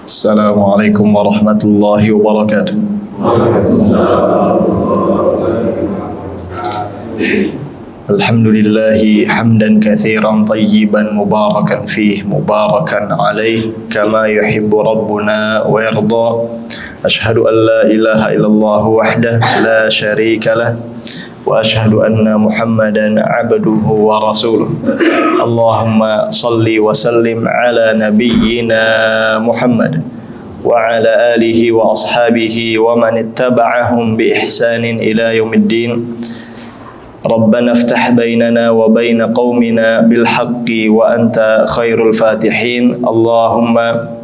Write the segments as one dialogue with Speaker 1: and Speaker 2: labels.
Speaker 1: Assalamualaikum warahmatullahi wabarakatuh. Alhamdulillahi hamdan katsiran tayyiban mubarakan fih mubarakan alaih kama yuhibbu rabbuna wa yarda. Ashhadu an la ilaha illallah wahdah la syarika lah wa ashhadu anna Muhammadan abduhu wa rasuluh. Allahumma salli wa sallim ala nabiyyina Muhammad wa ala alihi wa ashabihi wa man ittaba'ahum bi ihsanin ila yaumiddin. Rabbana iftah bainana wa bain qaumina bil haqqi wa anta khairul fatihin. Allahumma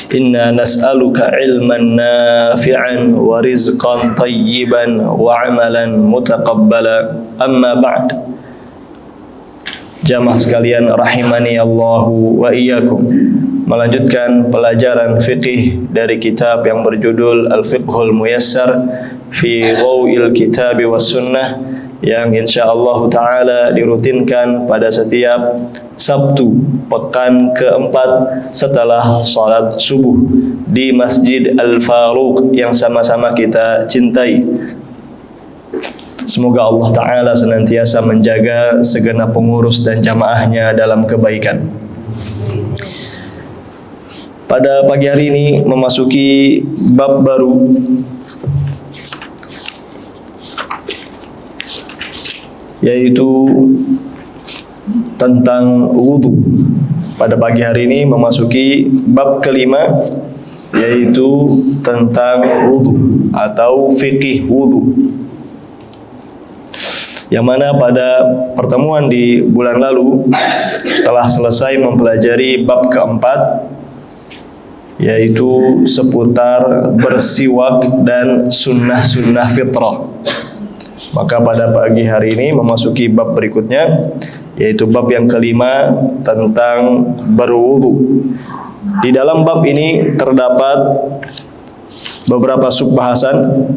Speaker 1: inna nas'aluka ilman nafi'an wa rizqan tayyiban wa amalan mutaqabbala. Amma ba'd. Jamaah sekalian rahimani Allahu wa iyyakum. Melanjutkan pelajaran fiqih dari kitab yang berjudul Al-Fiqhul Muyassar fi Dhaw'il Kitabi was Sunnah, yang insyaallah ta'ala dirutinkan pada setiap Sabtu pekan keempat setelah salat subuh di Masjid Al-Faruq yang sama-sama kita cintai. Semoga Allah ta'ala senantiasa menjaga segenap pengurus dan jamaahnya dalam kebaikan. Pada pagi hari ini memasuki bab baru, yaitu tentang wudu. Pada pagi hari ini memasuki bab kelima, yaitu tentang wudu atau fikih wudu, yang mana pada pertemuan di bulan lalu telah selesai mempelajari bab keempat, yaitu seputar bersiwak dan sunnah-sunnah fitrah. Maka pada pagi hari ini memasuki bab berikutnya, yaitu bab yang kelima tentang berwudu. Di dalam bab ini terdapat beberapa subbahasan,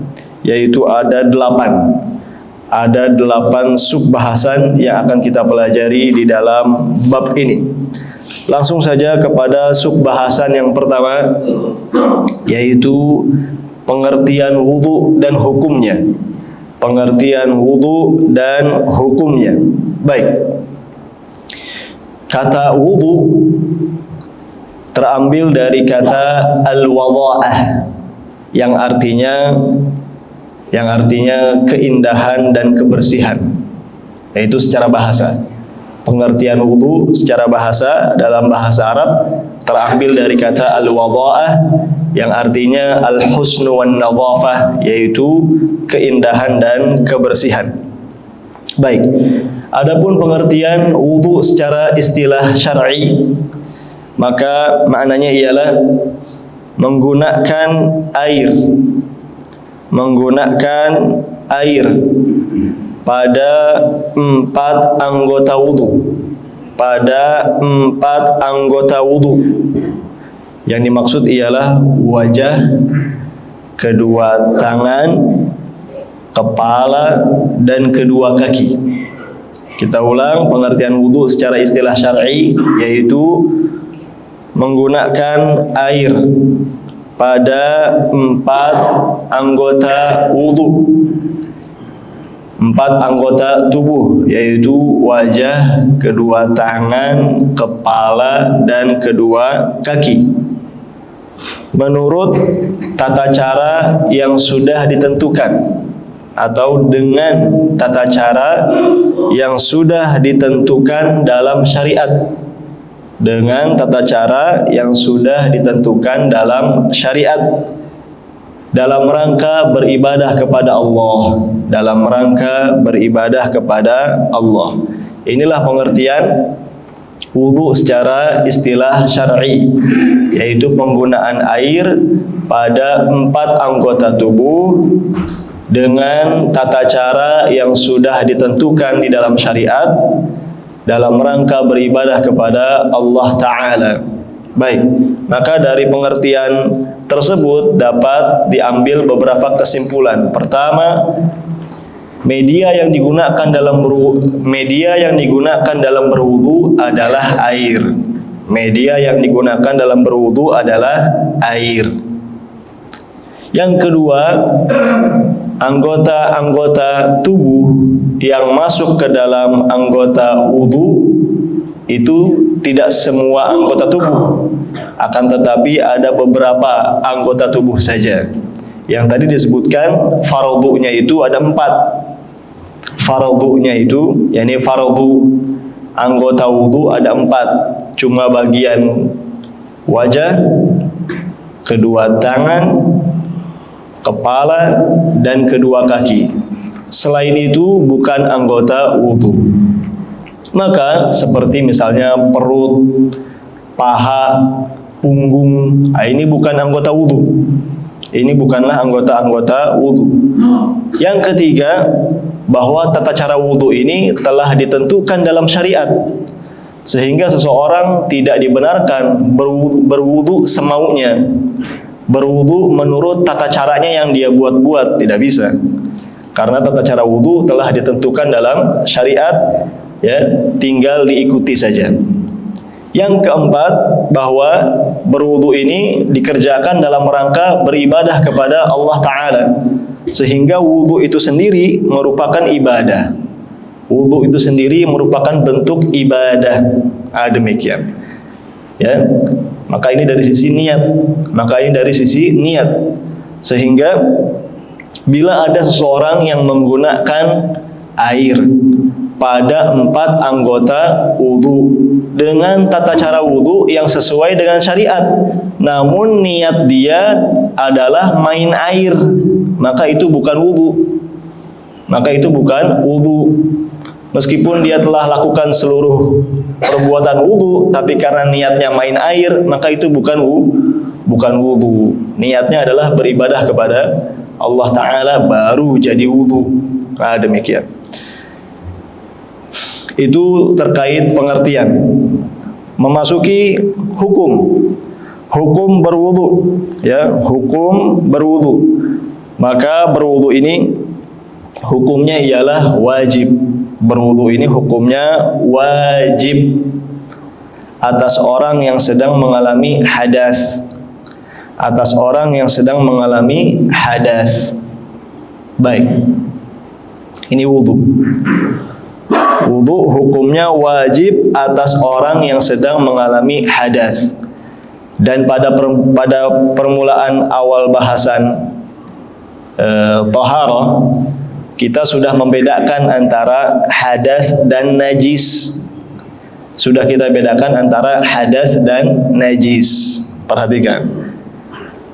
Speaker 1: yaitu ada 8. Ada 8 subbahasan yang akan kita pelajari di dalam bab ini. Langsung saja kepada subbahasan yang pertama, yaitu pengertian wudu dan hukumnya. Pengertian wudu dan hukumnya. Baik. Kata wudu terambil dari kata al-wadha'ah yang artinya keindahan dan kebersihan. Yaitu secara bahasa. Pengertian wudu secara bahasa dalam bahasa Arab terambil dari kata al-wadha'ah yang artinya al-husnu wan nadhafah, yaitu keindahan dan kebersihan. Baik. Adapun pengertian wudu secara istilah syar'i, maka maknanya ialah menggunakan air pada 4 anggota wudu. Yang dimaksud ialah wajah, kedua tangan, kepala, dan kedua kaki. Kita ulang pengertian wudu secara istilah syar'i, yaitu menggunakan air pada 4 anggota wudu, 4 anggota tubuh, yaitu wajah, kedua tangan, kepala, dan kedua kaki, menurut tata cara yang sudah ditentukan atau dengan tata cara yang sudah ditentukan dalam syariat. Dengan tata cara yang sudah ditentukan dalam syariat, dalam rangka beribadah kepada Allah, dalam rangka beribadah kepada Allah. Inilah pengertian wudu secara istilah syar'i, yaitu penggunaan air pada 4 anggota tubuh dengan tata cara yang sudah ditentukan di dalam syariat, dalam rangka beribadah kepada Allah Ta'ala. Baik, maka dari pengertian tersebut dapat diambil beberapa kesimpulan. Pertama, media yang digunakan dalam berwudu adalah air. Media yang digunakan dalam berwudu adalah air. Yang kedua, anggota-anggota tubuh yang masuk ke dalam anggota wudu itu tidak semua anggota tubuh, akan tetapi ada beberapa anggota tubuh saja. Yang tadi disebutkan fardhunya itu ada 4. Fardhunya itu, yakni fardhu anggota wudu ada 4. Cuma bagian wajah, kedua tangan, kepala, dan kedua kaki. Selain itu bukan anggota wudu. Maka seperti misalnya perut, paha, punggung, ini bukan anggota wudu. Ini bukanlah anggota-anggota wudu. Yang ketiga, bahwa tata cara wudu ini telah ditentukan dalam syariat, sehingga seseorang tidak dibenarkan berwudu semaunya, berwudu menurut tata caranya yang dia buat-buat, tidak bisa. Karena tata cara wudu telah ditentukan dalam syariat, ya, tinggal diikuti saja. Yang keempat, bahwa berwudu ini dikerjakan dalam rangka beribadah kepada Allah Ta'ala, sehingga wudu itu sendiri merupakan ibadah. Wudu itu sendiri merupakan bentuk ibadah. Demikian. Ya, maka ini dari sisi niat. Sehingga bila ada seseorang yang menggunakan air pada 4 anggota wudu dengan tata cara wudu yang sesuai dengan syariat, namun niat dia adalah main air, maka itu bukan wudu. Meskipun dia telah lakukan seluruh perbuatan wudu, tapi karena niatnya main air, maka itu bukan wudu. Niatnya adalah beribadah kepada Allah Ta'ala, baru jadi wudu. Demikian. Itu terkait pengertian. Memasuki hukum berwudu, ya, hukum berwudu. Maka berwudu ini hukumnya ialah wajib. Berwudu ini hukumnya wajib atas orang yang sedang mengalami hadas. Baik. Ini wudu. Wudu hukumnya wajib atas orang yang sedang mengalami hadas. Dan pada permulaan awal bahasan taharah, kita sudah membedakan antara hadas dan najis. Sudah kita bedakan antara hadas dan najis. Perhatikan.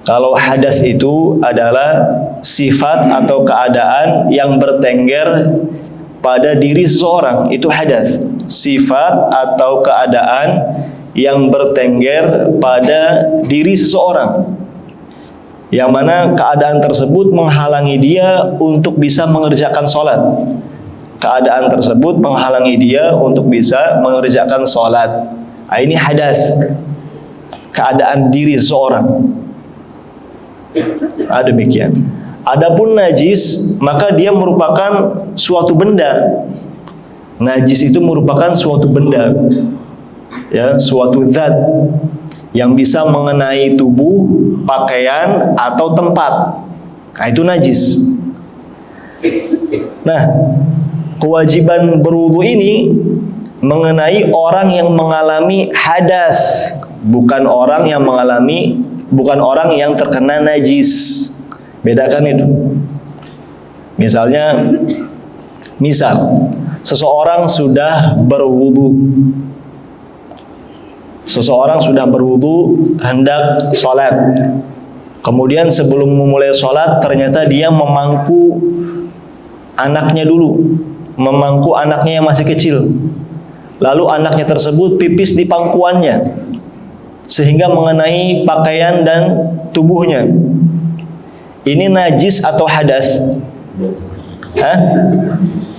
Speaker 1: Kalau hadas itu adalah sifat atau keadaan yang bertengger pada diri seseorang, itu hadas. Sifat atau keadaan yang bertengger pada diri seseorang, yang mana keadaan tersebut menghalangi dia untuk bisa mengerjakan sholat. Keadaan tersebut menghalangi dia untuk bisa mengerjakan sholat. Ini hadas, keadaan diri seseorang. Demikian. Adapun najis, maka dia merupakan suatu benda. Najis itu merupakan suatu benda, ya, suatu zat yang bisa mengenai tubuh, pakaian, atau tempat. Itu najis. Nah, kewajiban berwudu ini mengenai orang yang mengalami hadas, bukan orang yang terkena najis. Bedakan itu. Misal seseorang sudah berwudu hendak sholat. Kemudian sebelum memulai sholat, ternyata dia memangku anaknya yang masih kecil. Lalu anaknya tersebut pipis di pangkuannya, sehingga mengenai pakaian dan tubuhnya. Ini najis atau hadas?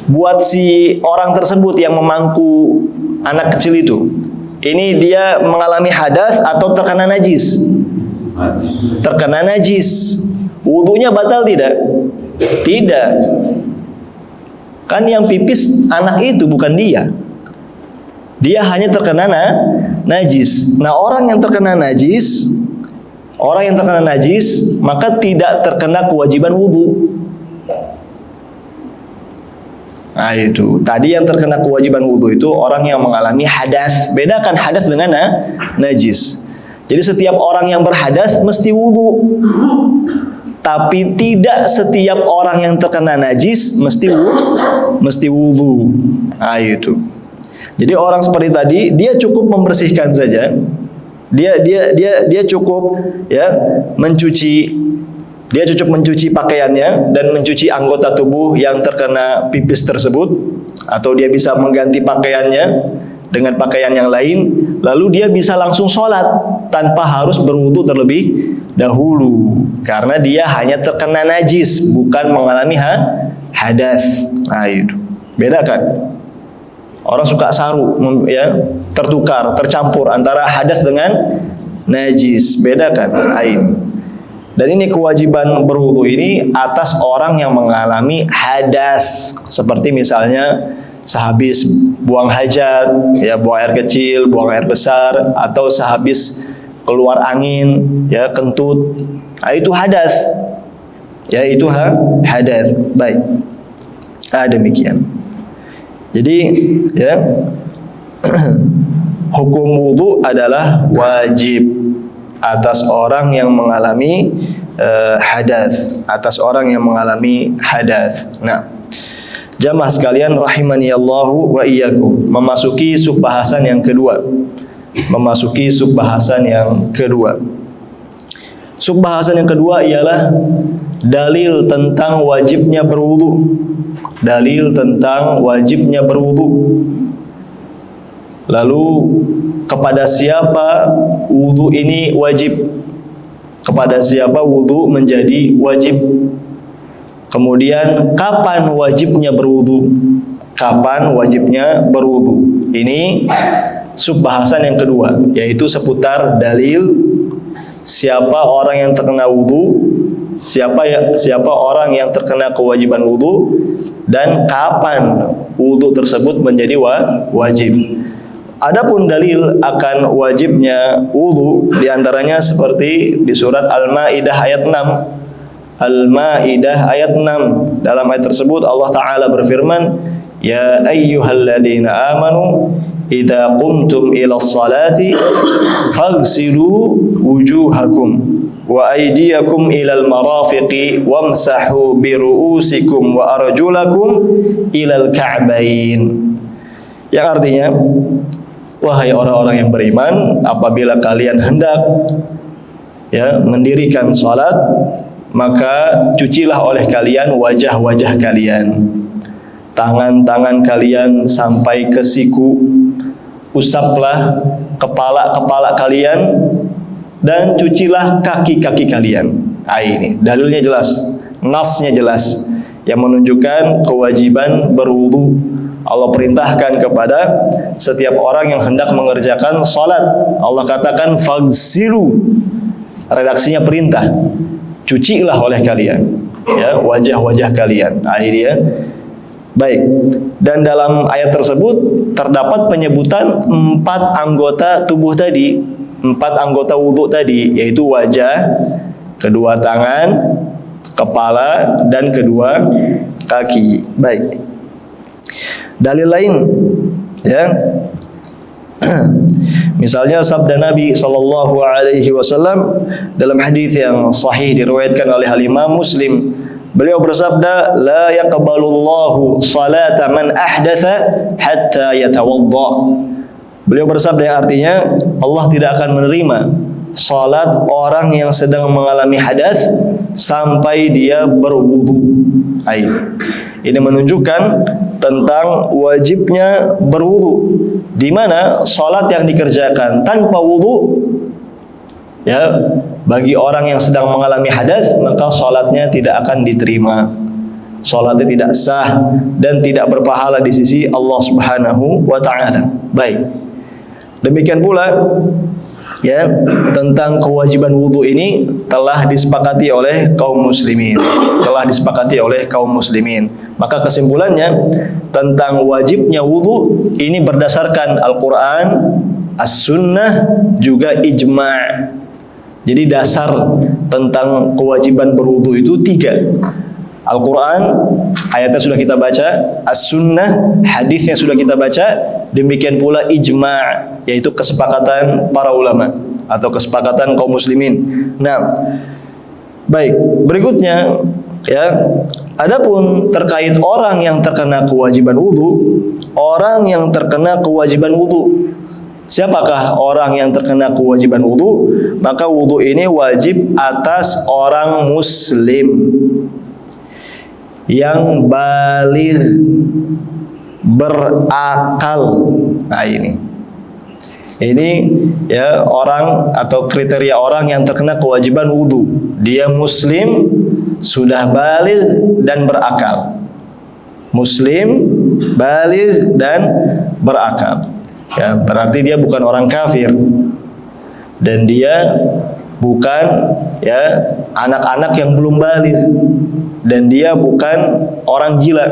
Speaker 1: Buat si orang tersebut yang memangku anak kecil itu, ini dia mengalami hadas atau terkena najis? Terkena najis. Wudunya batal tidak? Tidak. Kan yang pipis anak itu, bukan dia. Dia hanya terkena najis. Nah, orang yang terkena najis maka tidak terkena kewajiban wudu. Nah itu, tadi yang terkena kewajiban wudu itu orang yang mengalami hadas. Bedakan hadas dengan najis. Jadi setiap orang yang berhadas mesti wudu. Tapi tidak setiap orang yang terkena najis mesti wudu. Nah itu. Jadi orang seperti tadi dia cukup membersihkan saja. Dia cukup ya mencuci pakaiannya dan mencuci anggota tubuh yang terkena pipis tersebut, atau dia bisa mengganti pakaiannya dengan pakaian yang lain, lalu dia bisa langsung sholat tanpa harus berwudu terlebih dahulu, karena dia hanya terkena najis, bukan mengalami hadas. Nah itu, beda kan? Orang suka saru, ya, tertukar, tercampur antara hadas dengan najis, beda kan? Ain. Dan ini kewajiban berwudu ini atas orang yang mengalami hadas, seperti misalnya sehabis buang hajat, ya, buang air kecil, buang air besar, atau sehabis keluar angin, ya, kentut. Nah, itu hadas. Ya, itu hadas. Baik. Demikian. Jadi, ya, hukum wudu adalah wajib atas orang yang mengalami hadas, Nah, jamaah sekalian rahimani Allahu wa iyyakum, memasuki subbahasan yang kedua. Subbahasan yang kedua ialah dalil tentang wajibnya berwudu. Lalu kepada siapa wudu ini wajib? Kepada siapa wudu menjadi wajib? Kemudian kapan wajibnya berwudu? Ini subbahasan yang kedua, yaitu seputar dalil siapa orang yang terkena wudu, siapa orang yang terkena kewajiban wudu, dan kapan wudu tersebut menjadi wajib. Adapun dalil akan wajibnya wudu diantaranya seperti di surat Al-Maidah ayat 6. Dalam ayat tersebut Allah Ta'ala berfirman, Ya ayyuhalladzina amanu idza qumtum ila sholati faghsilu wujuhakum wa aydiyakum ilal marafiqi wamsahu biru'usikum wa arjulakum ilal ka'bain. Yang artinya, wahai orang-orang yang beriman, apabila kalian hendak, ya, mendirikan salat, maka cucilah oleh kalian wajah-wajah kalian, tangan-tangan kalian sampai ke siku, usaplah kepala-kepala kalian, dan cucilah kaki-kaki kalian. Ini dalilnya jelas, nasnya jelas, yang menunjukkan kewajiban berwudu. Allah perintahkan kepada setiap orang yang hendak mengerjakan salat. Allah katakan faghsilu. Redaksinya perintah. Cucilah oleh kalian, ya, wajah-wajah kalian. Ini dia. Baik. Dan dalam ayat tersebut terdapat penyebutan 4 anggota tubuh tadi, 4 anggota wudu tadi, yaitu wajah, kedua tangan, kepala, dan kedua kaki. Baik. Dalil lain, ya, misalnya sabda Nabi Sallallahu Alaihi Wasallam dalam hadis yang sahih diriwayatkan oleh Imam Muslim. Beliau bersabda, la yaqbalullahu salata man ahdatha hatta yatawadda. Beliau bersabda yang artinya, Allah tidak akan menerima salat orang yang sedang mengalami hadas sampai dia berwudu. Ini menunjukkan tentang wajibnya berwudu, di mana salat yang dikerjakan tanpa wudu, ya, bagi orang yang sedang mengalami hadas, maka salatnya tidak akan diterima. Salatnya tidak sah dan tidak berpahala di sisi Allah Subhanahu wa taala. Baik. Demikian pula, ya, tentang kewajiban wudu ini telah disepakati oleh kaum muslimin. Maka kesimpulannya tentang wajibnya wudu ini berdasarkan Al-Quran, As-Sunnah, juga ijma'. Jadi dasar tentang kewajiban berwudu itu 3. Al-Quran, ayatnya sudah kita baca, As-Sunnah, hadisnya sudah kita baca, demikian pula ijma', yaitu kesepakatan para ulama atau kesepakatan kaum muslimin. Nah, baik, berikutnya ya, adapun terkait orang yang terkena kewajiban wudu, orang yang terkena kewajiban wudu, siapakah orang yang terkena kewajiban wudu? Maka wudu ini wajib atas orang muslim yang baligh, berakal. Nah ini ya orang atau kriteria orang yang terkena kewajiban wudu. Dia muslim, sudah baligh dan berakal. Muslim, baligh dan berakal. Ya, berarti dia bukan orang kafir dan dia bukan ya anak-anak yang belum baligh, dan dia bukan orang gila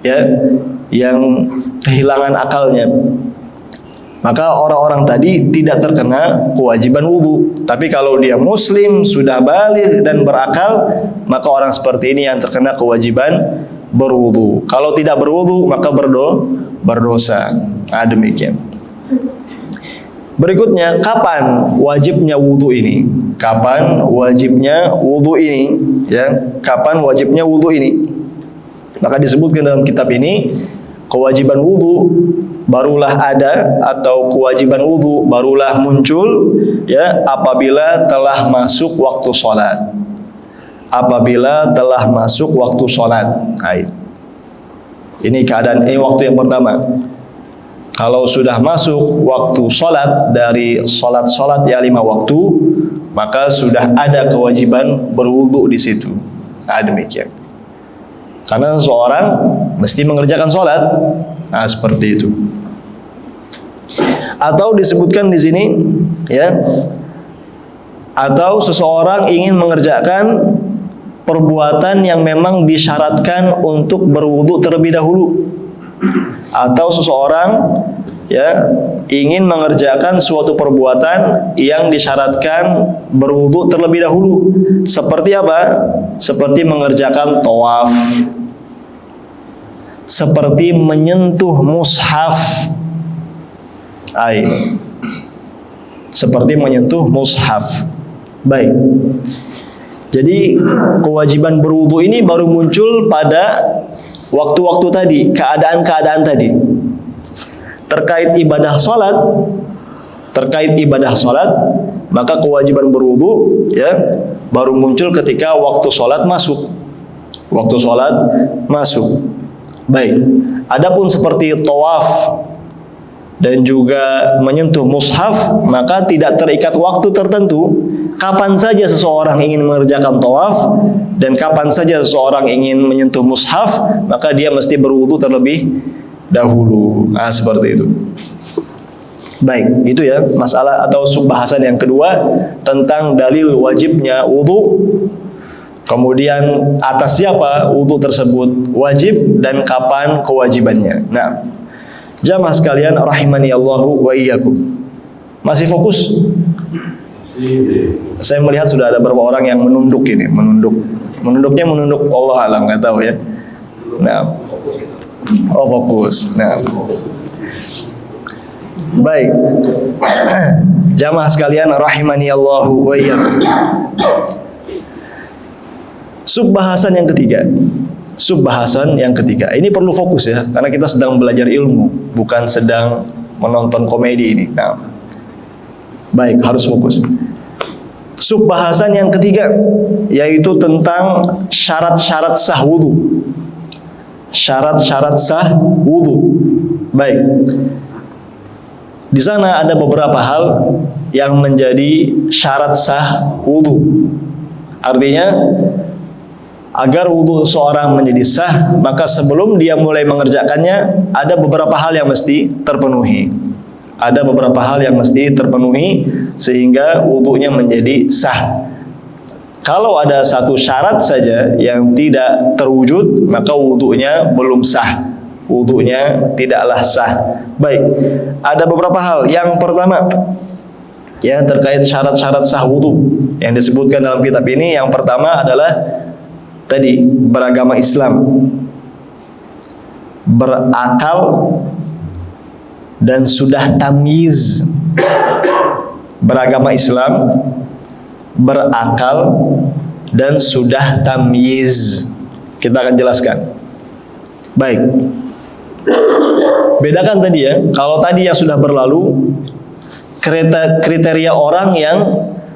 Speaker 1: ya yang kehilangan akalnya. Maka orang-orang tadi tidak terkena kewajiban wudu. Tapi kalau dia muslim, sudah baligh dan berakal, maka orang seperti ini yang terkena kewajiban berwudu. Kalau tidak berwudu maka berdosa. Nah, demikian. Berikutnya, kapan wajibnya wudu ini? Kapan wajibnya wudu ini? Ya, kapan wajibnya wudu ini? Maka disebutkan dalam kitab ini, kewajiban wudu barulah ada atau kewajiban wudu barulah muncul ya apabila telah masuk waktu sholat. Apabila telah masuk waktu sholat. Ini keadaan, ini waktu yang pertama. Kalau sudah masuk waktu sholat dari sholat ya 5 waktu, maka sudah ada kewajiban berwudu di situ. Nah, demikian. Karena seseorang mesti mengerjakan sholat. Nah, seperti itu. Atau disebutkan di sini, ya, atau seseorang ingin mengerjakan perbuatan yang memang disyaratkan untuk berwudu terlebih dahulu. Atau seseorang ya ingin mengerjakan suatu perbuatan yang disyaratkan berwudu terlebih dahulu. Seperti apa? Seperti mengerjakan tawaf, seperti menyentuh mushaf. Seperti menyentuh mushaf. Baik. Jadi kewajiban berwudu ini baru muncul pada waktu-waktu tadi, keadaan-keadaan tadi. Terkait ibadah sholat, maka kewajiban berwudu ya baru muncul ketika waktu sholat masuk. Waktu sholat masuk. Baik. Adapun seperti tawaf dan juga menyentuh mushaf, maka tidak terikat waktu tertentu. Kapan saja seseorang ingin mengerjakan tawaf dan kapan saja seseorang ingin menyentuh mushaf, maka dia mesti berwudu terlebih dahulu. Nah, seperti itu. Baik, itu ya masalah atau subbahasan yang kedua tentang dalil wajibnya wudu. Kemudian atas siapa wudu tersebut wajib dan kapan kewajibannya. Nah, jamaah sekalian rahimani Allahu wa iyyakum. Masih fokus? Saya melihat sudah ada beberapa orang yang menunduk ini, menunduknya menunduk Allah alam, nggak tahu ya. Nah, oh fokus. Nah, baik, jamaah sekalian rahimani Allahu wa iyyakum. Subbahasan yang ketiga. Subbahasan yang ketiga. Ini perlu fokus ya, karena kita sedang belajar ilmu, bukan sedang menonton komedi ini. Nah, baik, harus fokus. Subbahasan yang ketiga yaitu tentang syarat-syarat sah wudu. Syarat-syarat sah wudu. Baik. Di sana ada beberapa hal yang menjadi syarat sah wudu. Artinya agar wudu seorang menjadi sah, maka sebelum dia mulai mengerjakannya ada beberapa hal yang mesti terpenuhi. Ada beberapa hal yang mesti terpenuhi sehingga wudunya menjadi sah. Kalau ada satu syarat saja yang tidak terwujud, maka wudunya belum sah. Wudunya tidaklah sah. Baik, ada beberapa hal. Yang pertama, ya, terkait syarat-syarat sah wudu yang disebutkan dalam kitab ini. Yang pertama adalah tadi beragama Islam, berakal dan sudah tamyiz. Beragama Islam, berakal dan sudah tamyiz. Kita akan jelaskan. Baik. Bedakan tadi ya. Kalau tadi yang sudah berlalu, kriteria orang yang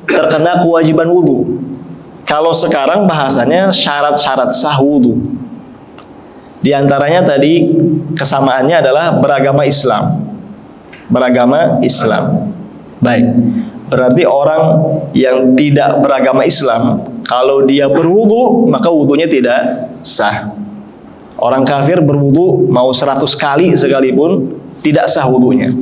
Speaker 1: terkena kewajiban wudu. Kalau sekarang bahasannya syarat-syarat sah wudu. Di antaranya tadi kesamaannya adalah beragama Islam. Beragama Islam. Baik. Berarti orang yang tidak beragama Islam, kalau dia berwudu, maka wudunya tidak sah. Orang kafir berwudu mau 100 kali sekalipun tidak sah wudunya.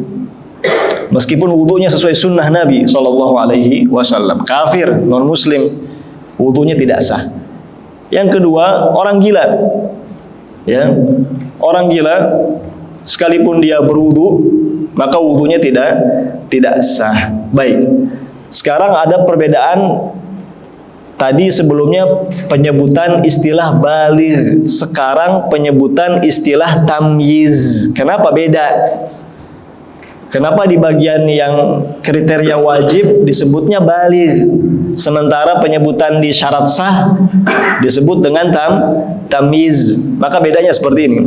Speaker 1: Meskipun wudunya sesuai sunnah Nabi SAW. Kafir, non muslim, wudunya tidak sah. Yang kedua, orang gila. Ya, orang gila sekalipun dia berwudu, maka wudunya tidak sah. Baik. Sekarang ada perbedaan. Tadi sebelumnya penyebutan istilah baligh, sekarang penyebutan istilah tamyiz. Kenapa beda? Kenapa di bagian yang kriteria wajib disebutnya baligh, sementara penyebutan di syarat sah disebut dengan tamyiz? Maka bedanya seperti ini.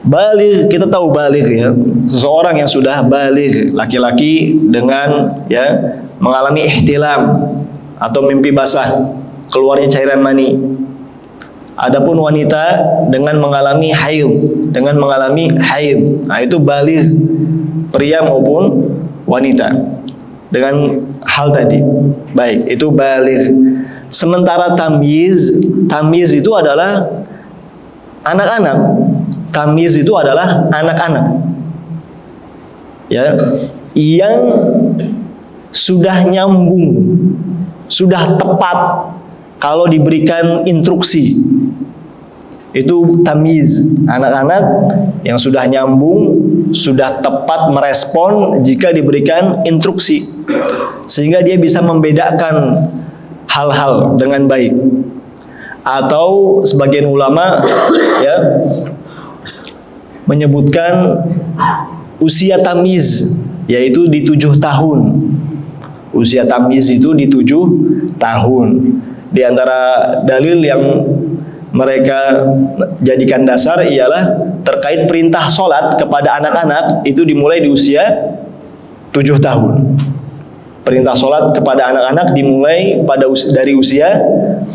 Speaker 1: Baligh, kita tahu baligh ya, seseorang yang sudah baligh, laki-laki dengan ya mengalami ihtilam atau mimpi basah, keluarnya cairan mani. Adapun wanita dengan mengalami haid, nah itu baligh, pria maupun wanita dengan hal tadi. Baik, itu baligh. Sementara tamyiz itu adalah anak-anak. Tamyiz itu adalah anak-anak, ya, yang sudah nyambung, sudah tepat kalau diberikan instruksi. Itu tamyiz, anak-anak yang sudah nyambung, sudah tepat merespon jika diberikan instruksi, sehingga dia bisa membedakan hal-hal dengan baik. Atau sebagian ulama ya menyebutkan usia tamyiz, yaitu di 7 tahun. Usia tamyiz itu di 7 tahun. Di antara dalil yang mereka jadikan dasar ialah terkait perintah sholat kepada anak-anak itu dimulai di usia 7 tahun. Perintah sholat kepada anak-anak dimulai dari usia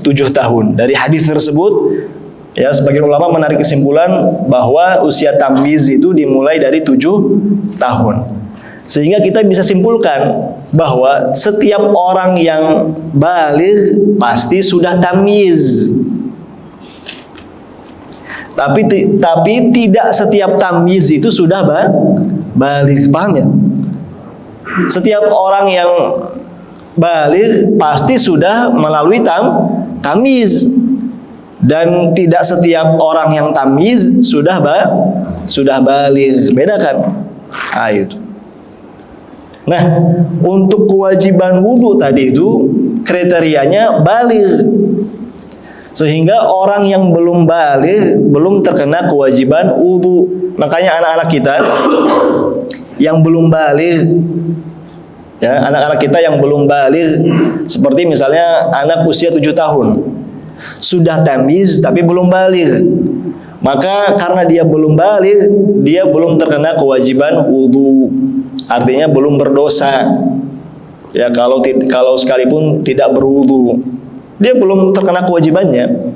Speaker 1: 7 tahun. Dari hadis tersebut, ya, sebagian ulama menarik kesimpulan bahwa usia tamyiz itu dimulai dari 7 tahun. Sehingga kita bisa simpulkan bahwa setiap orang yang baligh pasti sudah tamyiz. Tapi tidak setiap tamyiz itu sudah baligh, paham ya? Setiap orang yang baligh pasti sudah melalui tamyiz. Dan tidak setiap orang yang tamyiz sudah baligh. Bedakan. Itu. Nah, untuk kewajiban wudu tadi itu kriterianya baligh. Sehingga orang yang belum baligh belum terkena kewajiban wudu. Makanya anak-anak kita yang belum baligh, ya, anak-anak kita yang belum baligh, seperti misalnya anak usia 7 tahun, sudah tamyiz tapi belum baligh, maka karena dia belum baligh, dia belum terkena kewajiban wudu. Artinya belum berdosa. Ya, kalau sekalipun tidak berwudu, dia belum terkena kewajibannya.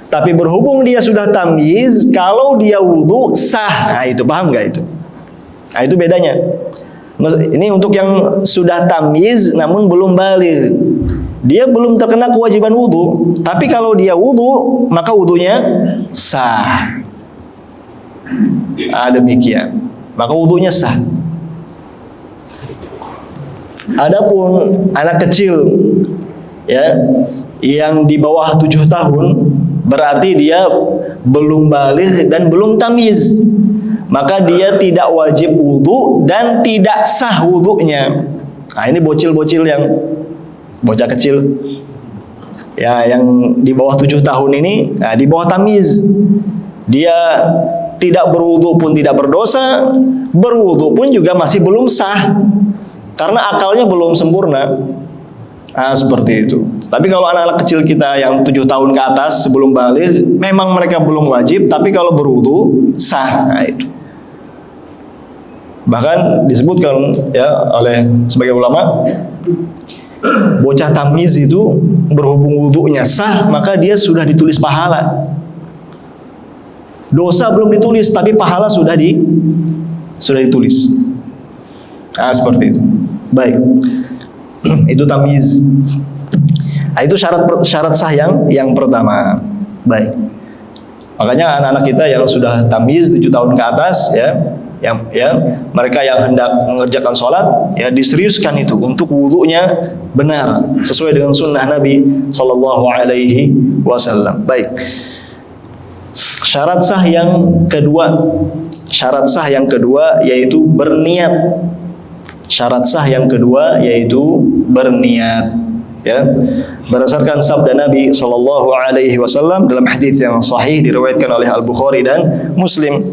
Speaker 1: Tapi berhubung dia sudah tamyiz, kalau dia wudu sah. Nah, itu paham nggak itu? Nah, itu bedanya. Ini untuk yang sudah tamyiz namun belum baligh. Dia belum terkena kewajiban wudu, tapi kalau dia wudu, maka wudunya sah. Demikian. Maka wudunya sah. Adapun anak kecil ya yang di bawah 7 tahun berarti dia belum baligh dan belum tamyiz. Maka dia tidak wajib wudu dan tidak sah wudunya. Nah, ini bocil-bocil yang bocah kecil ya yang di bawah 7 tahun ini, nah, di bawah tamyiz. Dia tidak berwudu pun tidak berdosa, berwudu pun juga masih belum sah karena akalnya belum sempurna. Nah, seperti itu. Tapi kalau anak-anak kecil kita yang 7 tahun ke atas sebelum baligh, memang mereka belum wajib, tapi kalau berwudu sah. Nah, itu. Bahkan disebutkan ya oleh sebagian ulama, bocah tamyiz itu berhubung wudunya sah, maka dia sudah ditulis pahala. Dosa belum ditulis, tapi pahala sudah ditulis. Nah, seperti itu. Baik. Itu tamyiz. Nah, itu syarat sah yang pertama. Baik. Makanya anak-anak kita yang sudah tamyiz 7 tahun ke atas ya, mereka yang hendak mengerjakan sholat ya diseriuskan itu untuk wudunya benar sesuai dengan sunnah Nabi Sallallahu Alaihi Wasallam. Baik. Syarat sah yang kedua yaitu berniat. Syarat sah yang kedua yaitu berniat. Ya, berdasarkan sabda Nabi Sallallahu Alaihi Wasallam dalam hadis yang sahih diriwayatkan oleh Al Bukhari dan Muslim.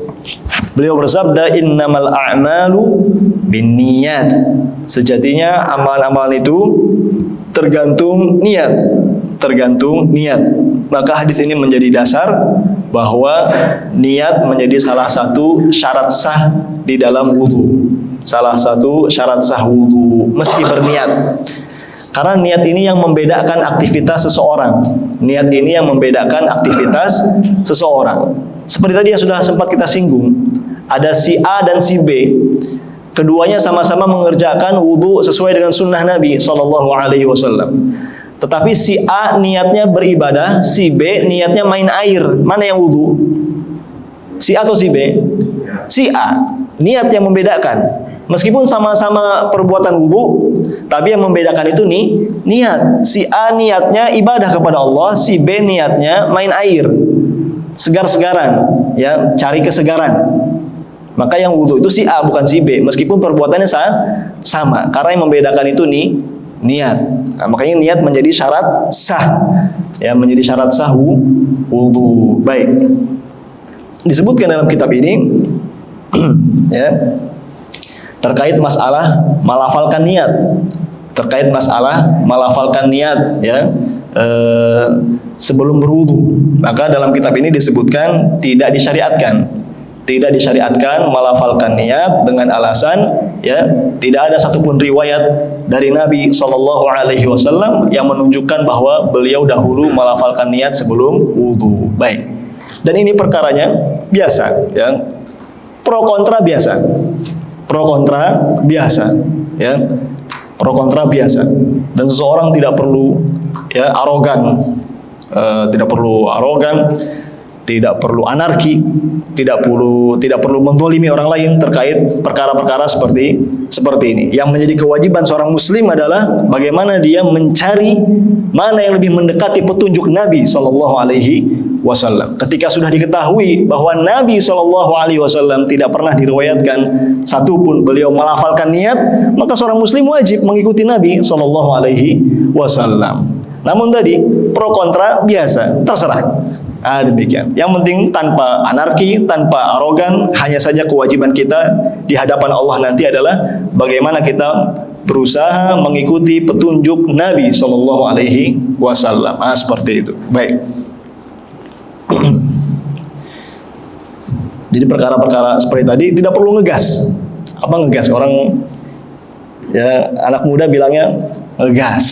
Speaker 1: Beliau bersabda, innamal a'malu binniyat. Sejatinya amalan-amalan itu tergantung niat. Maka hadis ini menjadi dasar bahwa niat menjadi salah satu syarat sah di dalam wudu. Salah satu syarat sah wudu mesti berniat. Karena niat ini yang membedakan aktivitas seseorang. Niat ini yang membedakan aktivitas seseorang. Seperti tadi yang sudah sempat kita singgung, ada si A dan si B. Keduanya sama-sama mengerjakan wudu sesuai dengan sunnah Nabi Sallallahu Alaihi Wasallam. Tetapi si A niatnya beribadah, si B niatnya main air. Mana yang wudu? Si A atau si B? Si A. Niat yang membedakan. Meskipun sama-sama perbuatan wudu, tapi yang membedakan itu niat. Si A niatnya ibadah kepada Allah, si B niatnya main air. Segar-segaran, ya, cari kesegaran. Maka yang wudu itu si A bukan si B, meskipun perbuatannya sama. Karena yang membedakan itu niat. Nah, makanya niat menjadi syarat sah. Ya, menjadi syarat sah wudu. Baik. Disebutkan dalam kitab ini ya, terkait masalah melafalkan niat. Ya. Sebelum berwudu. Maka dalam kitab ini disebutkan tidak disyariatkan melafalkan niat dengan alasan ya tidak ada satupun riwayat dari Nabi Sallallahu Alaihi Wasallam yang menunjukkan bahwa beliau dahulu melafalkan niat sebelum wudu. Baik. Dan ini perkaranya biasa ya. Pro kontra biasa ya. Pro kontra biasa. Dan seseorang tidak perlu ya arogan, tidak perlu anarki, tidak perlu menzalimi orang lain terkait perkara-perkara seperti ini. Yang menjadi kewajiban seorang muslim adalah bagaimana dia mencari mana yang lebih mendekati petunjuk Nabi Sallallahu Alaihi Wasallam. Ketika sudah diketahui bahwa Nabi Sallallahu Alaihi Wasallam tidak pernah diriwayatkan satupun beliau melafalkan niat, maka seorang muslim wajib mengikuti Nabi Sallallahu Alaihi Wasallam. Namun tadi pro kontra biasa, terserah. Demikian. Yang penting tanpa anarki, tanpa arogan, hanya saja kewajiban kita di hadapan Allah nanti adalah bagaimana kita berusaha mengikuti petunjuk Nabi Sallallahu Alaihi Wasallam. Seperti itu. Baik. Jadi perkara-perkara seperti tadi tidak perlu ngegas. Apa ngegas? Orang ya anak muda bilangnya ngegas.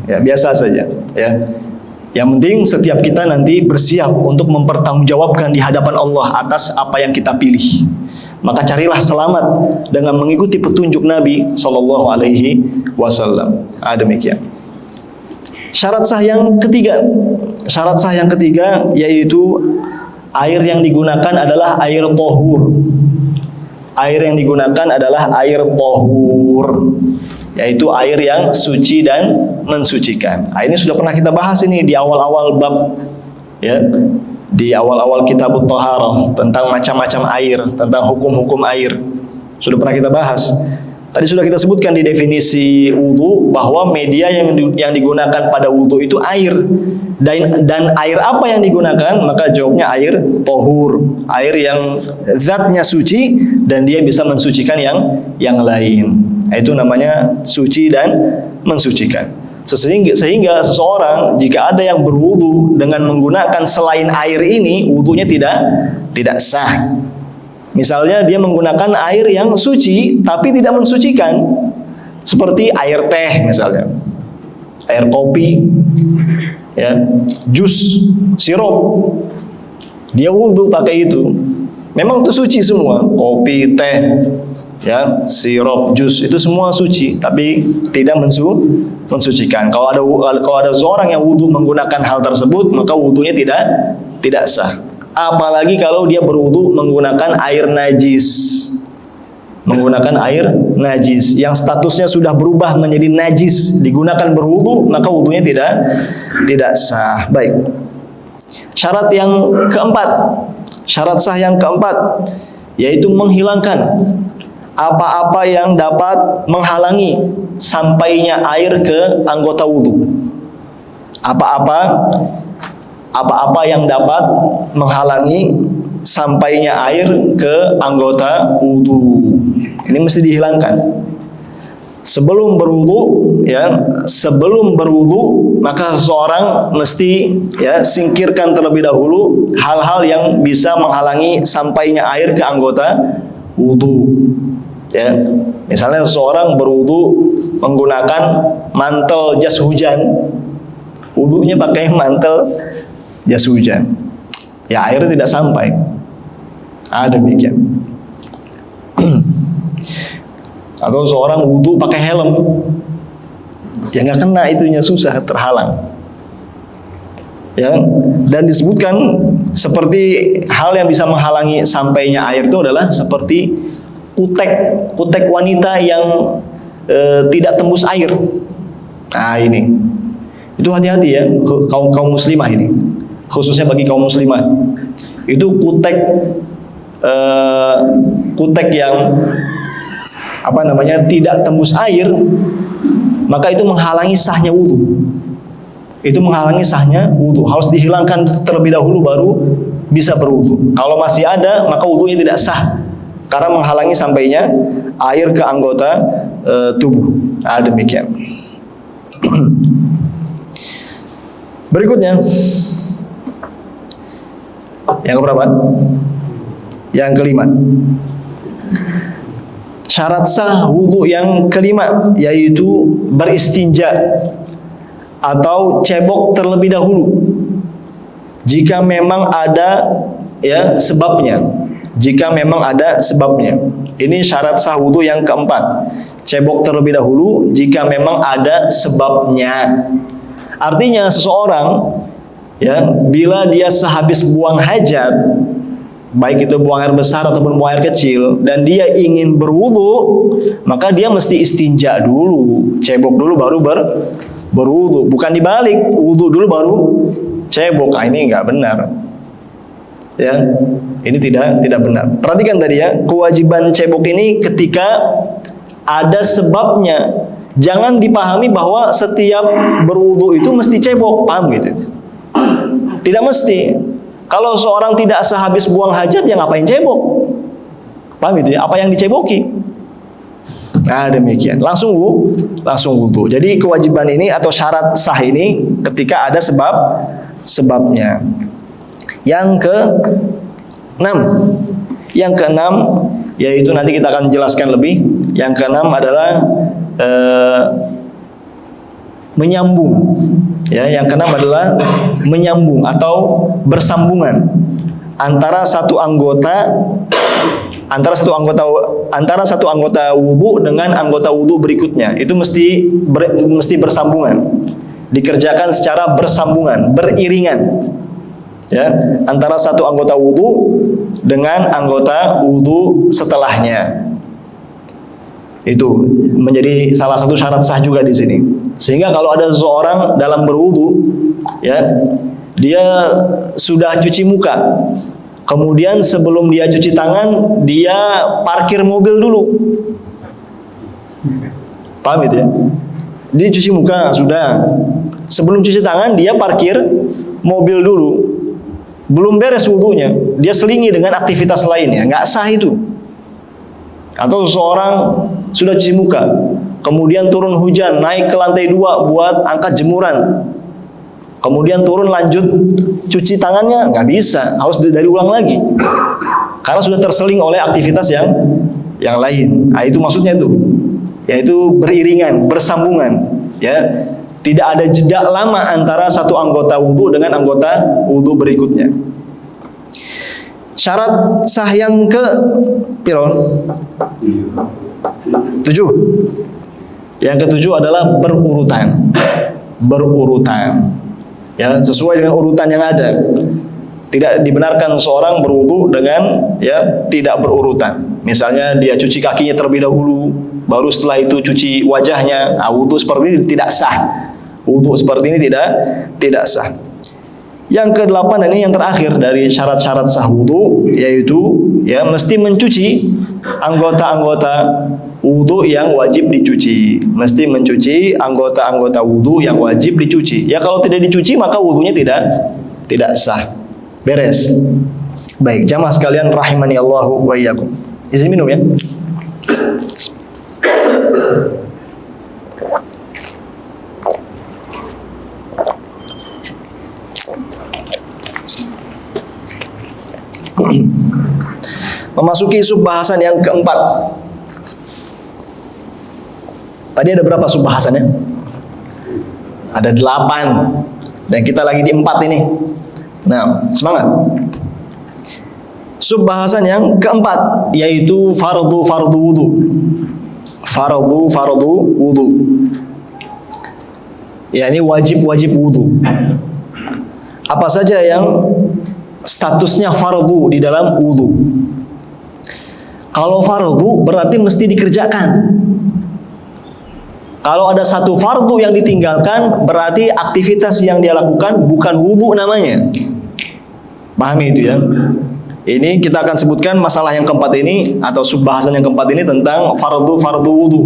Speaker 1: Ya biasa saja. Ya. Yang penting setiap kita nanti bersiap untuk mempertanggungjawabkan di hadapan Allah atas apa yang kita pilih. Maka carilah selamat dengan mengikuti petunjuk Nabi Sallallahu Alaihi Wasallam. Demikian. Syarat sah yang ketiga yaitu air yang digunakan adalah air tahur. Air yang digunakan adalah air tahur. yaitu air yang suci dan mensucikan. Nah, ini sudah pernah kita bahas ini di awal-awal bab, ya, di awal-awal kitab Thaharah tentang macam-macam air, tentang hukum-hukum air. Sudah pernah kita bahas. Tadi sudah kita sebutkan di definisi wudu bahwa media yang digunakan pada wudu itu air. Dan air apa yang digunakan? Maka jawabnya air tohur, air yang zatnya suci dan dia bisa mensucikan yang lain. Itu namanya suci dan mensucikan. Sehingga seseorang jika ada yang berwudu dengan menggunakan selain air ini, wudunya tidak sah. Misalnya dia menggunakan air yang suci tapi tidak mensucikan, seperti air teh misalnya, air kopi, ya, jus, sirup. Dia wudu pakai itu. Memang itu suci semua, kopi, teh, ya, sirup, jus itu semua suci, tapi tidak mensucikan. Kalau ada seorang yang wudu menggunakan hal tersebut, maka wudunya tidak sah. Apalagi kalau dia berwudu menggunakan air najis. Menggunakan air najis yang statusnya sudah berubah menjadi najis, digunakan berwudu, maka wudunya tidak sah. Baik. Syarat yang keempat, syarat sah yang keempat yaitu menghilangkan apa-apa yang dapat menghalangi sampainya air ke anggota wudu. Apa-apa yang dapat menghalangi sampainya air ke anggota wudu. Ini mesti dihilangkan. Sebelum berwudu, maka seseorang mesti, ya, singkirkan terlebih dahulu hal-hal yang bisa menghalangi sampainya air ke anggota wudu. Ya, misalnya seseorang berwudu menggunakan mantel jas hujan, wudunya pakai mantel jas hujan, ya air tidak sampai. Demikian. Atau seorang wudu pakai helm, ya nggak kena itunya, susah, terhalang. Ya, dan disebutkan seperti hal yang bisa menghalangi sampainya air itu adalah seperti kutek wanita yang tidak tembus air. Nah ini, itu hati-hati ya kaum muslimah ini, khususnya bagi kaum muslimah. Itu kutek yang tidak tembus air, maka itu menghalangi sahnya wudu. Itu menghalangi sahnya wudu, harus dihilangkan terlebih dahulu baru bisa berwudu. Kalau masih ada, maka wudunya tidak sah karena menghalangi sampainya air ke anggota tubuh. Demikian. Berikutnya, yang keberapa? Yang kelima. Syarat sah wudu yang kelima yaitu beristinja atau cebok terlebih dahulu jika memang ada, ya, sebabnya. Jika memang ada sebabnya. Ini syarat sah wudu yang keempat. Cebok terlebih dahulu jika memang ada sebabnya. Artinya seseorang, ya, bila dia sehabis buang hajat, baik itu buang air besar ataupun buang air kecil, dan dia ingin berwudu, maka dia mesti istinja dulu, cebok dulu baru berwudu. Bukan dibalik, wudu dulu baru cebok. Ini nggak benar. Ya, ini tidak benar. Perhatikan tadi ya, kewajiban cebok ini ketika ada sebabnya. Jangan dipahami bahwa setiap berwudu itu mesti cebok, paham gitu? Tidak mesti. Kalau seorang tidak sehabis buang hajat, ya ngapain cebok? Paham gitu ya? Apa yang diceboki? Demikian. Langsung wudu. Jadi kewajiban ini atau syarat sah ini ketika ada sebabnya. Yang keenam, yaitu nanti kita akan jelaskan lebih. Yang keenam adalah menyambung. Ya, yang keenam adalah menyambung atau bersambungan antara satu anggota wudu dengan anggota wudu berikutnya. Itu mesti bersambungan. Dikerjakan secara bersambungan, beriringan. Ya, antara satu anggota wudu dengan anggota wudu setelahnya. Itu menjadi salah satu syarat sah juga di sini. Sehingga kalau ada seseorang dalam berwudu, ya, dia sudah cuci muka, kemudian sebelum dia cuci tangan, dia parkir mobil dulu. Paham itu ya? Dia cuci muka sudah, sebelum cuci tangan dia parkir mobil dulu. Belum beres wudunya, dia selingi dengan aktivitas lainnya, nggak sah itu. Atau seseorang sudah cuci muka, kemudian turun hujan, naik ke lantai 2 buat angkat jemuran, kemudian turun lanjut cuci tangannya, nggak bisa, harus dari ulang lagi, karena sudah terseling oleh aktivitas yang lain. Nah, itu maksudnya itu, yaitu beriringan, bersambungan, ya, tidak ada jeda lama antara satu anggota wudu dengan anggota wudu berikutnya. Syarat sah yang ke piro? 7. Yang ketujuh adalah berurutan. Berurutan. Ya, sesuai dengan urutan yang ada. Tidak dibenarkan seorang berwudu dengan ya tidak berurutan. Misalnya dia cuci kakinya terlebih dahulu, baru setelah itu cuci wajahnya. Nah, wudu seperti ini tidak sah. Wudu seperti ini tidak sah. Yang ke-8 ini yang terakhir dari syarat-syarat sah wudu, yaitu ya mesti mencuci anggota-anggota wudu yang wajib dicuci. Mesti mencuci anggota-anggota wudu yang wajib dicuci. Ya kalau tidak dicuci maka wudunya tidak sah. Beres. Baik, jamaah sekalian rahimani Allahu wa iyyakum. Izin minum ya. Memasuki subbahasan yang keempat. Tadi ada berapa subbahasannya? Ada 8. Dan kita lagi di 4 ini. Nah, semangat. Subbahasan yang keempat, yaitu fardu wudu. Fardu wudu. Ya, ini wajib wudu. Apa saja yang statusnya fardu di dalam wudu? Kalau fardu berarti mesti dikerjakan. Kalau ada satu fardu yang ditinggalkan, berarti aktivitas yang dia lakukan bukan wudu namanya. Pahami itu ya? Ini kita akan sebutkan masalah yang keempat ini, atau subbahasan yang keempat ini tentang fardu wudu.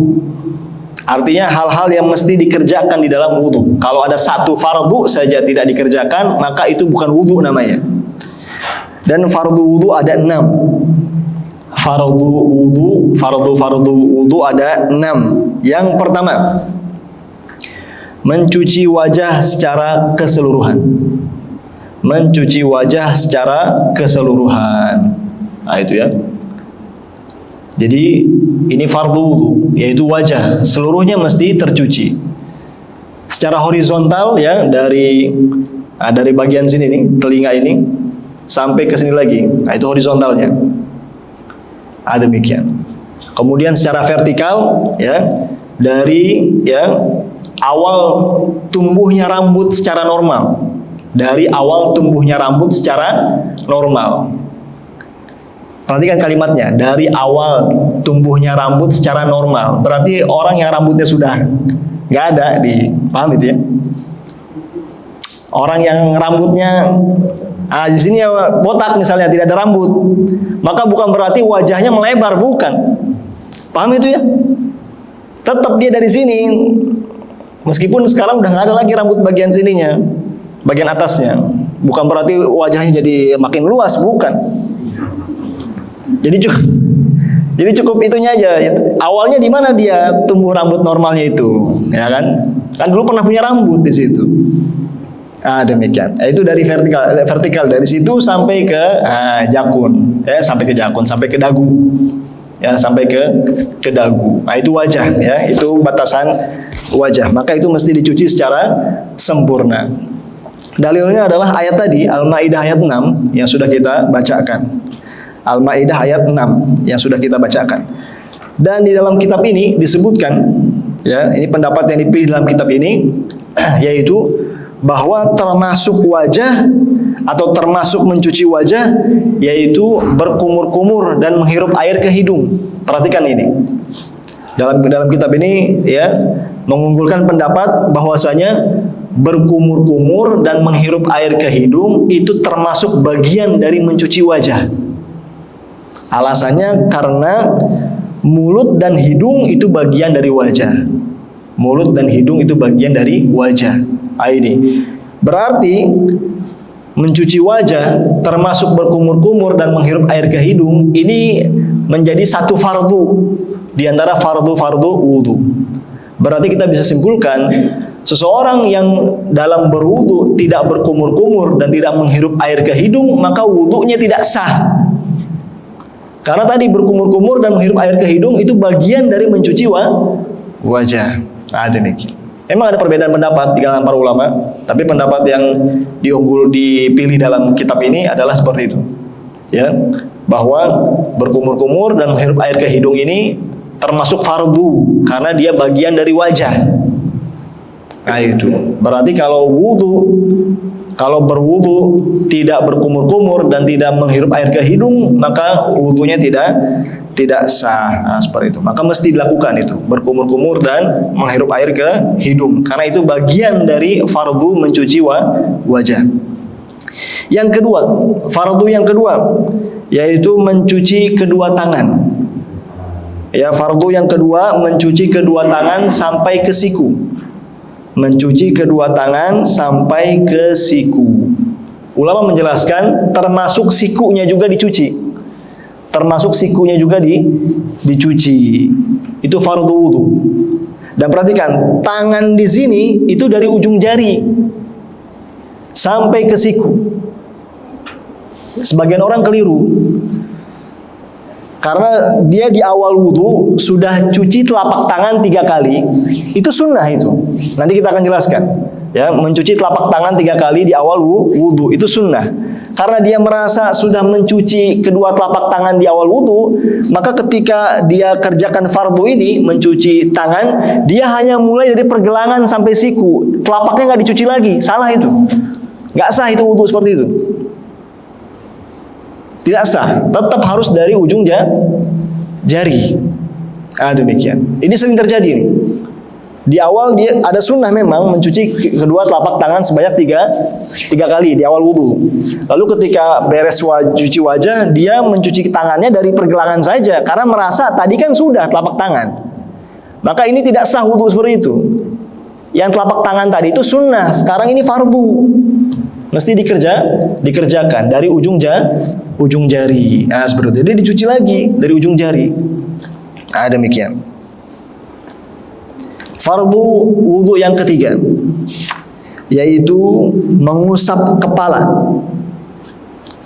Speaker 1: Artinya hal-hal yang mesti dikerjakan di dalam wudu. Kalau ada satu fardu saja tidak dikerjakan, maka itu bukan wudu namanya. Dan fardu wudu ada 6. Fardu wudu ada 6. Yang pertama, mencuci wajah secara keseluruhan. Mencuci wajah secara keseluruhan. Nah, itu ya. Jadi ini fardu wudu, yaitu wajah seluruhnya mesti tercuci. Secara horizontal ya, dari bagian sini nih, telinga ini sampai ke sini lagi. Nah, itu horizontalnya. Demikian. Kemudian secara vertikal ya, dari ya awal tumbuhnya rambut secara normal. Dari awal tumbuhnya rambut secara normal. Perhatikan kalimatnya, dari awal tumbuhnya rambut secara normal. Berarti orang yang rambutnya sudah nggak ada paham itu ya? Orang yang rambutnya di sini ya botak misalnya, tidak ada rambut, maka bukan berarti wajahnya melebar, bukan. Paham itu ya? Tetap dia dari sini, meskipun sekarang udah nggak ada lagi rambut bagian sininya, bagian atasnya. Bukan berarti wajahnya jadi makin luas, bukan. Jadi cukup itunya aja. Awalnya di mana dia tumbuh rambut normalnya itu, ya kan? Kan dulu pernah punya rambut di situ. Demikian. Itu dari vertikal dari situ sampai ke jakun, ya, sampai ke jakun, sampai ke dagu, ya, sampai ke dagu. Nah, itu wajah, ya, itu batasan wajah. Maka itu mesti dicuci secara sempurna. Dalilnya adalah ayat tadi, Al-Maidah ayat 6 yang sudah kita bacakan. Al-Maidah ayat 6 yang sudah kita bacakan. Dan di dalam kitab ini disebutkan, ya, ini pendapat yang dipilih dalam kitab ini, yaitu bahwa termasuk wajah atau termasuk mencuci wajah yaitu berkumur-kumur dan menghirup air ke hidung. Perhatikan ini. Dalam kitab ini ya mengunggulkan pendapat bahwasanya berkumur-kumur dan menghirup air ke hidung itu termasuk bagian dari mencuci wajah. Alasannya karena mulut dan hidung itu bagian dari wajah. Mulut dan hidung itu bagian dari wajah. Ini berarti mencuci wajah termasuk berkumur-kumur dan menghirup air ke hidung ini menjadi satu fardu di antara fardu-fardu wudu. Berarti kita bisa simpulkan seseorang yang dalam berwudu tidak berkumur-kumur dan tidak menghirup air ke hidung, maka wudunya tidak sah. Karena tadi berkumur-kumur dan menghirup air ke hidung itu bagian dari mencuci wajah. Ada nih. Emang ada perbedaan pendapat di kalangan para ulama, tapi pendapat yang dipilih dalam kitab ini adalah seperti itu. Ya, bahwa berkumur-kumur dan menghirup air ke hidung ini termasuk fardu karena dia bagian dari wajah. Nah itu. Berarti kalau berwudu tidak berkumur-kumur dan tidak menghirup air ke hidung, maka wudunya tidak sah. Nah, seperti itu. Maka mesti dilakukan itu, berkumur-kumur dan menghirup air ke hidung karena itu bagian dari fardu mencuci wajah. Yang kedua, fardu yang kedua yaitu mencuci kedua tangan. Ya, fardu yang kedua mencuci kedua tangan sampai ke siku. Mencuci kedua tangan sampai ke siku. Ulama menjelaskan termasuk sikunya juga dicuci. Termasuk sikunya juga dicuci. Itu fardu wudu. Dan perhatikan, tangan di sini itu dari ujung jari sampai ke siku. Sebagian orang keliru. Karena dia di awal wudu sudah cuci telapak tangan 3 kali, itu sunnah itu. Nanti kita akan jelaskan. Ya, mencuci telapak tangan 3 kali di awal wudu itu sunnah. Karena dia merasa sudah mencuci kedua telapak tangan di awal wudu, maka ketika dia kerjakan fardu ini mencuci tangan, dia hanya mulai dari pergelangan sampai siku, telapaknya nggak dicuci lagi. Salah itu, nggak sah itu wudu seperti itu. Tidak sah, tetap harus dari ujung jari. Demikian. Ini sering terjadi nih. Di awal dia ada sunnah memang mencuci kedua telapak tangan sebanyak 3 kali di awal wudu. Lalu ketika beres cuci wajah, dia mencuci tangannya dari pergelangan saja karena merasa tadi kan sudah telapak tangan. Maka ini tidak sah wudu seperti itu. Yang telapak tangan tadi itu sunnah, sekarang ini fardu. Mesti dikerjakan dari ujung jari. Nah, seperti itu. Jadi dicuci lagi dari ujung jari. Nah, demikian. Fardu wudu yang ketiga yaitu mengusap kepala.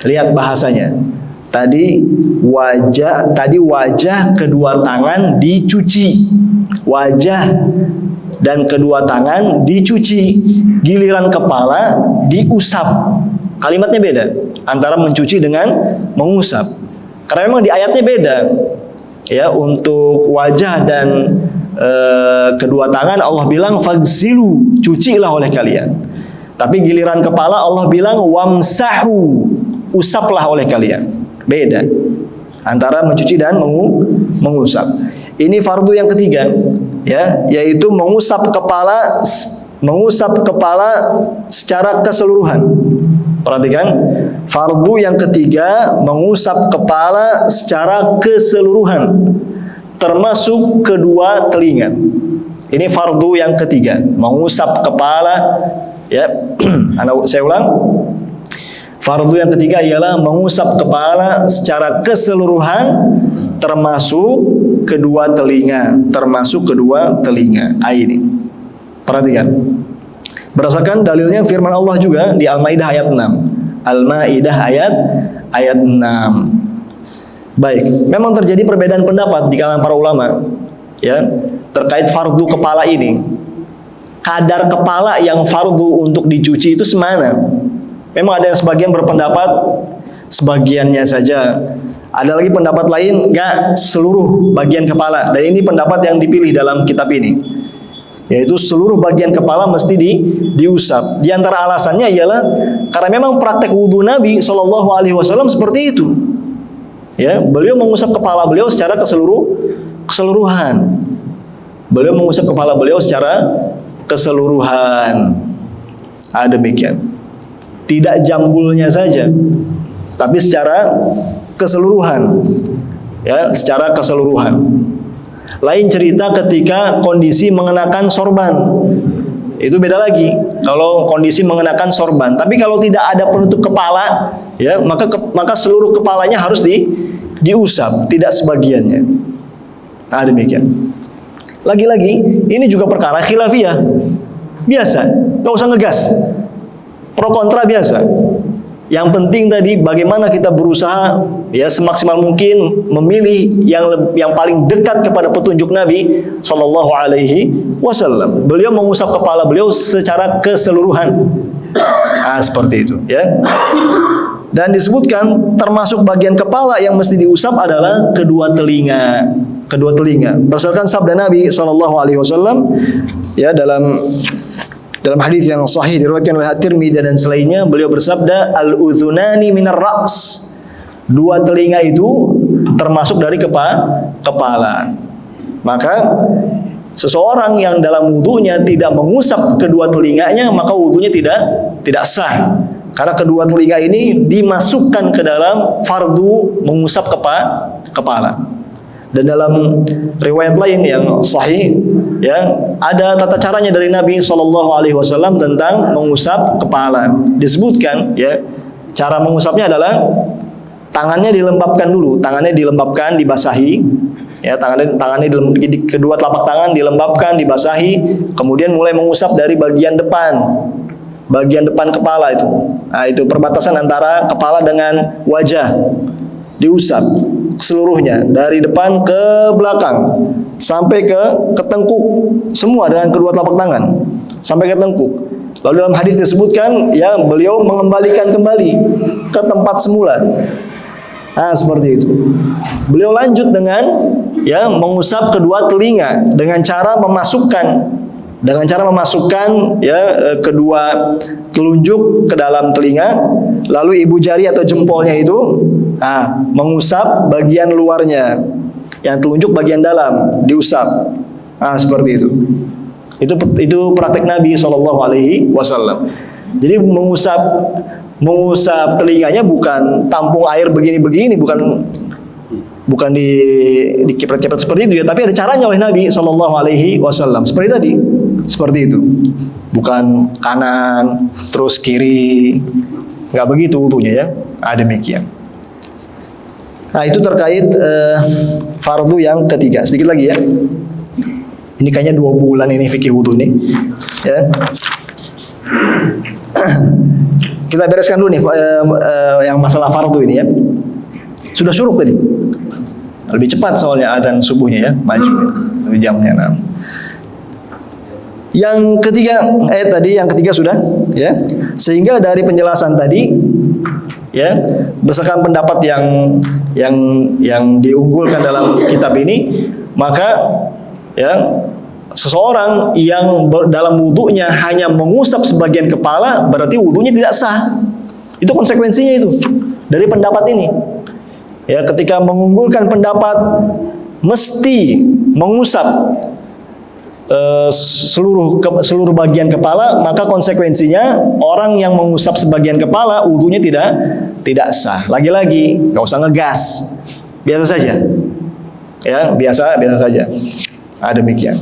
Speaker 1: Lihat bahasanya. Tadi wajah kedua tangan dicuci. Wajah dan kedua tangan dicuci. Giliran kepala diusap. Kalimatnya beda antara mencuci dengan mengusap. Karena memang di ayatnya beda. Ya, untuk wajah dan kedua tangan Allah bilang fagsilu, cucilah oleh kalian. Tapi giliran kepala Allah bilang wamsahu, usaplah oleh kalian. Beda antara mencuci dan mengusap. Ini fardu yang ketiga, ya, yaitu mengusap kepala secara keseluruhan. Perhatikan, fardu yang ketiga mengusap kepala secara keseluruhan, termasuk kedua telinga. Ini fardu yang ketiga, mengusap kepala. Ya, saya ulang. Fardu yang ketiga ialah mengusap kepala secara keseluruhan, termasuk kedua telinga. Ini. Perhatikan. Berdasarkan dalilnya firman Allah juga di Al-Maidah ayat 6. Al-Maidah ayat 6. Baik, memang terjadi perbedaan pendapat di kalangan para ulama ya terkait fardu kepala ini. Kadar kepala yang fardu untuk dicuci itu semana? Memang ada yang sebagian berpendapat sebagiannya saja. Ada lagi pendapat lain enggak seluruh bagian kepala. Dan ini pendapat yang dipilih dalam kitab ini, yaitu seluruh bagian kepala mesti diusap. Di antara alasannya ialah karena memang praktek wudu Nabi SAW seperti itu. Ya, beliau mengusap kepala beliau secara keseluruhan. Beliau mengusap kepala beliau secara keseluruhan. Demikian. Tidak jambulnya saja, tapi secara keseluruhan. Ya, secara keseluruhan. Lain cerita ketika kondisi mengenakan sorban. Itu beda lagi. Kalau kondisi mengenakan sorban, tapi kalau tidak ada penutup kepala, ya, maka seluruh kepalanya harus diusap, tidak sebagiannya. Demikian. Lagi-lagi, ini juga perkara khilafiyah. Biasa, nggak usah ngegas. Pro kontra biasa. Yang penting tadi bagaimana kita berusaha ya semaksimal mungkin memilih yang paling dekat kepada petunjuk Nabi Shallallahu Alaihi Wasallam. Beliau mengusap kepala beliau secara keseluruhan. Seperti itu, ya. Dan disebutkan termasuk bagian kepala yang mesti diusap adalah kedua telinga. Kedua telinga. Berdasarkan sabda Nabi Shallallahu Alaihi Wasallam, ya dalam hadis yang sahih diriwayatkan oleh At-Tirmidzi dan selainnya, beliau bersabda, al-udhunani minar ra's. Dua telinga itu termasuk dari kepala. Maka seseorang yang dalam wudunya tidak mengusap kedua telinganya, maka wudunya tidak sah. Karena kedua telinga ini dimasukkan ke dalam fardu mengusap kepala. Dan dalam riwayat lain yang sahih, ya, ada tata caranya dari Nabi Shallallahu Alaihi Wasallam tentang mengusap kepala. Disebutkan, ya, cara mengusapnya adalah tangannya dilembabkan dulu, tangannya dilembabkan, dibasahi, ya, tangannya kedua telapak tangan dilembabkan, dibasahi, kemudian mulai mengusap dari bagian depan kepala itu. Itu perbatasan antara kepala dengan wajah, diusap seluruhnya dari depan ke belakang sampai ke tengkuk, semua dengan kedua telapak tangan sampai ke tengkuk. Lalu dalam hadis disebutkan, ya, beliau mengembalikan kembali ke tempat semula. Seperti itu. Beliau lanjut dengan, ya, mengusap kedua telinga dengan cara memasukkan ya kedua telunjuk ke dalam telinga, lalu ibu jari atau jempolnya itu mengusap bagian luarnya, yang telunjuk bagian dalam diusap. Seperti itu. Itu praktek Nabi Shallallahu Alaihi Wasallam. Jadi mengusap telinganya bukan tampung air begini-begini, bukan dikiprat-kiprat seperti itu, ya, tapi ada caranya oleh Nabi Shallallahu Alaihi Wasallam. Seperti tadi, seperti itu. Bukan kanan terus kiri, nggak begitu wudunya, ya. Demikian. Itu terkait fardu yang ketiga. Sedikit lagi, ya. Ini kayaknya 2 bulan ini fikih wudu nih, ya. Kita bereskan dulu nih yang masalah fardu ini, ya. Sudah syuruk tadi. Lebih cepat soalnya adzan subuhnya, ya, maju jamnya 6. Yang ketiga sudah, ya. Sehingga dari penjelasan tadi, ya, berdasarkan pendapat yang diunggulkan dalam kitab ini, maka, ya, seseorang yang dalam wudunya hanya mengusap sebagian kepala berarti wudunya tidak sah. Itu konsekuensinya itu dari pendapat ini. Ya, ketika mengunggulkan pendapat mesti mengusap seluruh bagian kepala, maka konsekuensinya orang yang mengusap sebagian kepala wudunya tidak sah. Lagi-lagi nggak usah ngegas, biasa saja, ya, biasa saja. Demikian.